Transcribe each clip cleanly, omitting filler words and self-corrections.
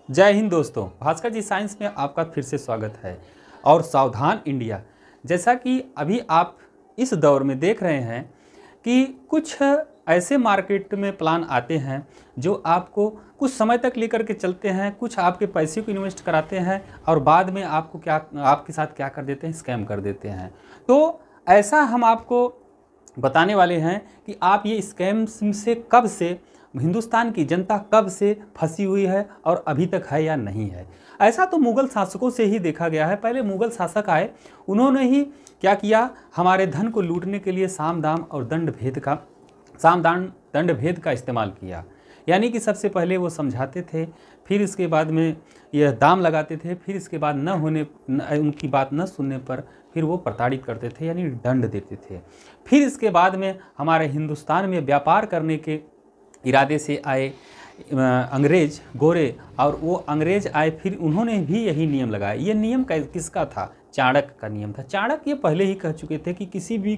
जय हिंद दोस्तों, भास्कर जी साइंस में आपका फिर से स्वागत है। और सावधान इंडिया, जैसा कि अभी आप इस दौर में देख रहे हैं कि कुछ ऐसे मार्केट में प्लान आते हैं जो आपको कुछ समय तक लेकर के चलते हैं, कुछ आपके पैसे को इन्वेस्ट कराते हैं और बाद में आपके साथ क्या कर देते हैं, स्कैम कर देते हैं। तो ऐसा हम आपको बताने वाले हैं कि आप ये स्कैम से कब से हिंदुस्तान की जनता कब से फंसी हुई है और अभी तक है या नहीं है। ऐसा तो मुग़ल शासकों से ही देखा गया है। पहले मुग़ल शासक आए, उन्होंने ही क्या किया, हमारे धन को लूटने के लिए साम दंड भेद का इस्तेमाल किया। यानी कि सबसे पहले वो समझाते थे, फिर इसके बाद में यह दाम लगाते थे, फिर इसके बाद उनकी बात न सुनने पर फिर वो प्रताड़ित करते थे, यानी दंड देते थे। फिर इसके बाद में हमारे हिंदुस्तान में व्यापार करने के इरादे से आए अंग्रेज गोरे, और वो अंग्रेज आए, फिर उन्होंने भी यही नियम लगाया। ये नियम किसका था? चाणक्य का नियम था। चाणक्य ये पहले ही कह चुके थे कि किसी भी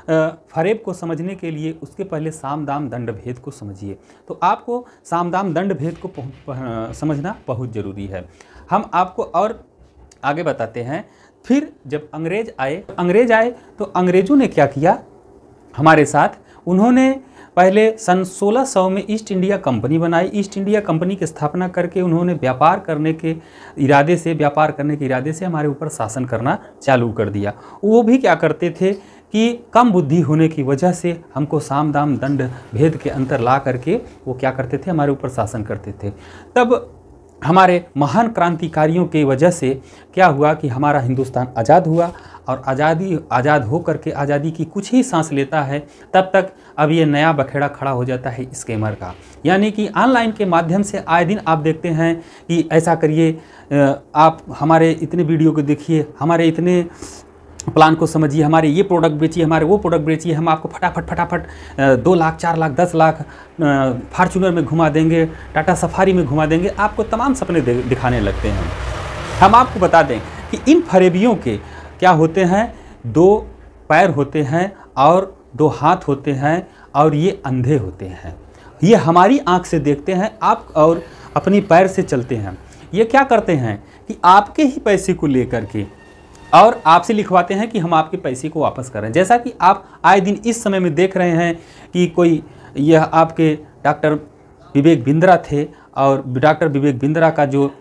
फरेब को समझने के लिए उसके पहले साम दाम दंड भेद को समझिए। तो आपको साम दाम दंड भेद को समझना बहुत ज़रूरी है। हम आपको और आगे बताते हैं। फिर जब अंग्रेज आए तो अंग्रेज़ों ने क्या किया हमारे साथ, उन्होंने पहले सन 1600 में ईस्ट इंडिया कंपनी बनाई। ईस्ट इंडिया कंपनी की स्थापना करके उन्होंने व्यापार करने के इरादे से हमारे ऊपर शासन करना चालू कर दिया। वो भी क्या करते थे कि कम बुद्धि होने की वजह से हमको साम दाम दंड भेद के अंतर ला करके वो क्या करते थे, हमारे ऊपर शासन करते थे। तब हमारे महान क्रांतिकारियों की वजह से क्या हुआ कि हमारा हिंदुस्तान आज़ाद हुआ, और आज़ाद हो करके आज़ादी की कुछ ही सांस लेता है, तब तक अब ये नया बखेड़ा खड़ा हो जाता है स्कैमर का। यानी कि ऑनलाइन के माध्यम से आए दिन आप देखते हैं कि ऐसा करिए, आप हमारे इतने वीडियो को देखिए, हमारे इतने प्लान को समझिए, हमारे ये प्रोडक्ट बेचिए, हमारे वो प्रोडक्ट बेचिए, हम आपको फटाफट 2 लाख 4 लाख 10 लाख फार्चूनर में घुमा देंगे, टाटा सफारी में घुमा देंगे, आपको तमाम सपने दिखाने लगते हैं। हम आपको बता दें कि इन फरेबियों के क्या होते हैं, 2 पैर होते हैं और 2 हाथ होते हैं, और ये अंधे होते हैं। ये हमारी आंख से देखते हैं आप और अपनी पैर से चलते हैं। ये क्या करते हैं कि आपके ही पैसे को लेकर के और आपसे लिखवाते हैं कि हम आपके पैसे को वापस करें। जैसा कि आप आए दिन इस समय में देख रहे हैं कि यह आपके डॉक्टर विवेक बिंद्रा थे, और डॉक्टर विवेक बिंद्रा का जो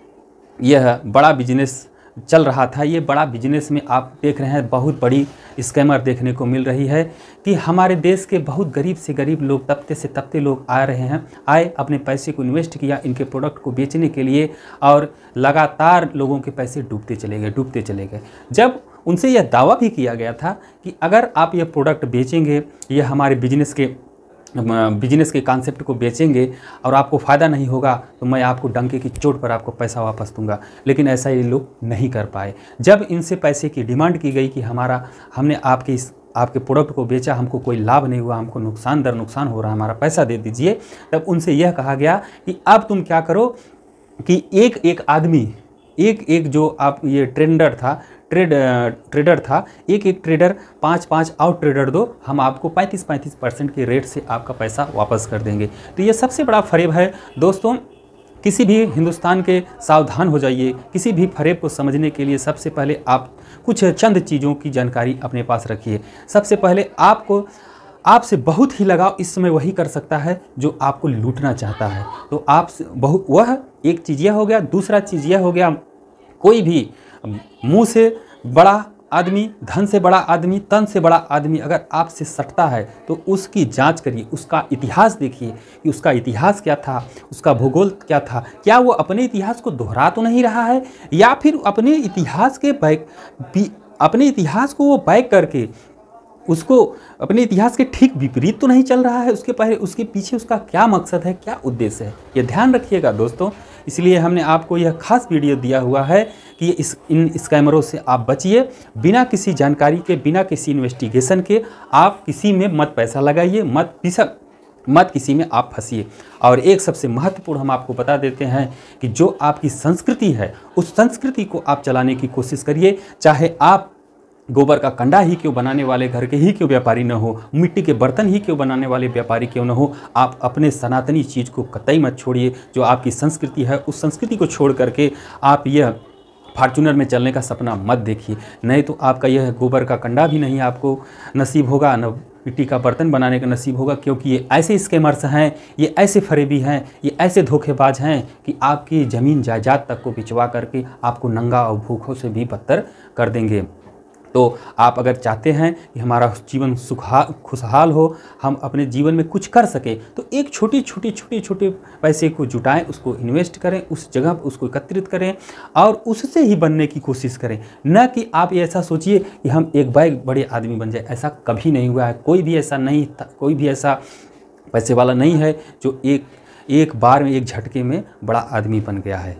यह बड़ा बिजनेस चल रहा था, ये बड़ा बिजनेस में आप देख रहे हैं बहुत बड़ी स्कैमर देखने को मिल रही है कि हमारे देश के बहुत गरीब से गरीब लोग, तबते से तबते लोग आए अपने पैसे को इन्वेस्ट किया इनके प्रोडक्ट को बेचने के लिए, और लगातार लोगों के पैसे डूबते चले गए। जब उनसे यह दावा भी किया गया था कि अगर आप ये प्रोडक्ट बेचेंगे, ये हमारे बिजनेस के कॉन्सेप्ट को बेचेंगे और आपको फ़ायदा नहीं होगा, तो मैं आपको डंके की चोट पर आपको पैसा वापस दूंगा। लेकिन ऐसा ये लोग नहीं कर पाए। जब इनसे पैसे की डिमांड की गई कि हमने आपके प्रोडक्ट को बेचा, हमको कोई लाभ नहीं हुआ, हमको नुकसान हो रहा है, हमारा पैसा दे दीजिए, तब उनसे यह कहा गया कि अब तुम क्या करो कि एक आदमी जो आप ये ट्रेडर था, एक ट्रेडर 5 आउट ट्रेडर दो, हम आपको 35% के रेट से आपका पैसा वापस कर देंगे। तो ये सबसे बड़ा फरेब है दोस्तों। किसी भी हिंदुस्तान के सावधान हो जाइए। किसी भी फरेब को समझने के लिए सबसे पहले आप कुछ चंद चीज़ों की जानकारी अपने पास रखिए। सबसे पहले आपसे बहुत ही लगाव इस समय वही कर सकता है जो आपको लूटना चाहता है। तो वह एक चीज़ यह हो गया। दूसरा चीज़ यह हो गया, कोई भी मुंह से बड़ा आदमी, धन से बड़ा आदमी, तन से बड़ा आदमी अगर आपसे सटता है तो उसकी जांच करिए, उसका इतिहास देखिए कि उसका इतिहास क्या था, उसका भूगोल क्या था, क्या वो अपने इतिहास को दोहरा तो नहीं रहा है, या फिर अपने इतिहास को वो बैक करके उसको अपने इतिहास के ठीक विपरीत तो नहीं चल रहा है। उसके पीछे उसका क्या मकसद है, क्या उद्देश्य है, ये ध्यान रखिएगा दोस्तों। इसलिए हमने आपको यह खास वीडियो दिया हुआ है कि इन स्कैमरों से आप बचिए। बिना किसी जानकारी के, बिना किसी इन्वेस्टिगेशन के आप किसी में मत पैसा लगाइए, मत किसी में आप फंसिए। और एक सबसे महत्वपूर्ण हम आपको बता देते हैं कि जो आपकी संस्कृति है, उस संस्कृति को आप चलाने की कोशिश करिए। चाहे आप गोबर का कंडा ही क्यों बनाने वाले घर के ही क्यों व्यापारी न हो, मिट्टी के बर्तन ही क्यों बनाने वाले व्यापारी क्यों न हो। आप अपने सनातनी चीज़ को कतई मत छोड़िए। जो आपकी संस्कृति है उस संस्कृति को छोड़ करके आप यह फॉर्च्यूनर में चलने का सपना मत देखिए। नहीं तो आपका यह गोबर का कंडा भी नहीं आपको नसीब होगा, न मिट्टी का बर्तन बनाने का नसीब होगा। क्योंकि ये ऐसे स्कैमर्स हैं, ये ऐसे फरेबी हैं, ये ऐसे धोखेबाज हैं कि आपकी ज़मीन जायदाद तक को बिचवा करके आपको नंगा और भूखों से भी बदतर कर देंगे। तो आप अगर चाहते हैं कि हमारा जीवन खुशहाल हो, हम अपने जीवन में कुछ कर सकें, तो एक छोटे पैसे को जुटाएं, उसको इन्वेस्ट करें, उस जगह पर उसको एकत्रित करें और उससे ही बनने की कोशिश करें। न कि आप ऐसा सोचिए कि हम एक बड़े आदमी बन जाए। ऐसा कभी नहीं हुआ है। कोई भी ऐसा नहीं था, कोई भी ऐसा पैसे वाला नहीं है जो एक बार में एक झटके में बड़ा आदमी बन गया है।